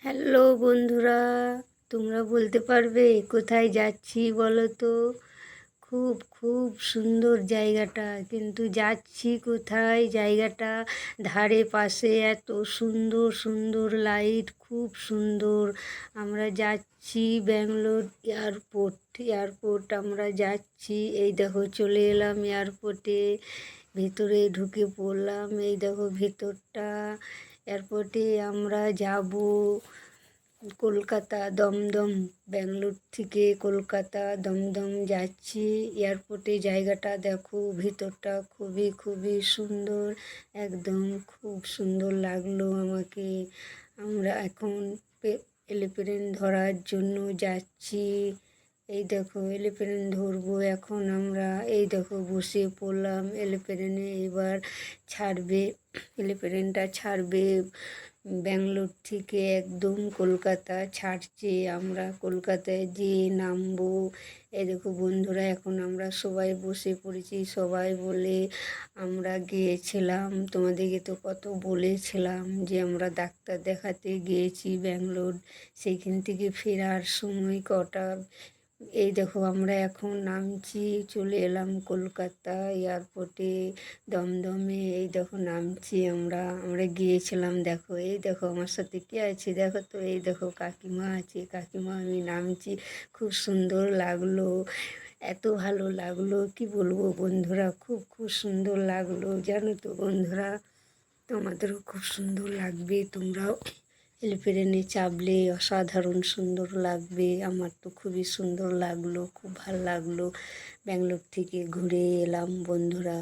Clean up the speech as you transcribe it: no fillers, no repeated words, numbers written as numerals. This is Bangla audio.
হ্যালো বন্ধুরা, তোমরা বলতে পারবে কোথায় যাচ্ছি বলো তো? খুব খুব সুন্দর জায়গাটা, কিন্তু যাচ্ছি কোথায়? জায়গাটা ধারে পাশে এত সুন্দর সুন্দর লাইট, খুব সুন্দর। আমরা যাচ্ছি ব্যাঙ্গালোর এয়ারপোর্ট আমরা যাচ্ছি। এই দেখো চলে এলাম এয়ারপোর্টে, ভেতরে ঢুকে পড়লাম। এই দেখো ভেতরটা। এয়ারপোর্টে আমরা যাব কলকাতা দমদম। ব্যাঙ্গালোর থেকে কলকাতা দমদম যাচ্ছি। এয়ারপোর্টে জায়গাটা দেখো, ভিতরটা খুবই খুবই সুন্দর, একদম খুব সুন্দর লাগলো আমাকে। আমরা এখন এরোপ্লেন ধরার জন্য যাচ্ছি। এই দেখো এরোপ্লেন ধরবো এখন আমরা। এই দেখো বসে পড়লাম এরোপ্লেনে, এবার ছাড়বে, এরোপ্লেনটা ছাড়বে ব্যাঙ্গালোর থেকে একদম কলকাতা ছাড়ছে। আমরা কলকাতায় যেয়ে নামবো। এই দেখো বন্ধুরা, এখন আমরা সবাই বসে পড়েছি। সবাই বলে আমরা গিয়েছিলাম, তোমাদেরকে তো কত বলেছিলাম যে আমরা ডাক্তার দেখাতে গিয়েছি ব্যাঙ্গালোর, সেইখান থেকে ফেরার সময় কটা। এই দেখো আমরা এখন নামছি, চলে এলাম কলকাতা এয়ারপোর্টে দমদমে। এই দেখো নামছি আমরা আমরা গিয়েছিলাম। দেখো এই দেখো আমার সাথে কে আছে দেখো তো, এই দেখো কাকিমা আছে, কাকিমা আমি নামছি। খুব সুন্দর লাগলো, এত ভালো লাগলো কি বলবো বন্ধুরা, খুব খুব সুন্দর লাগলো জানো তো বন্ধুরা। তোমাদেরও খুব সুন্দর লাগবে, তোমরাও এরোপ্লেনে চাপলে অসাধারণ সুন্দর লাগবে। আমার তো খুবই সুন্দর লাগলো, খুব ভালো লাগলো। ব্যাঙ্গালোর থেকে ঘুরে এলাম বন্ধুরা।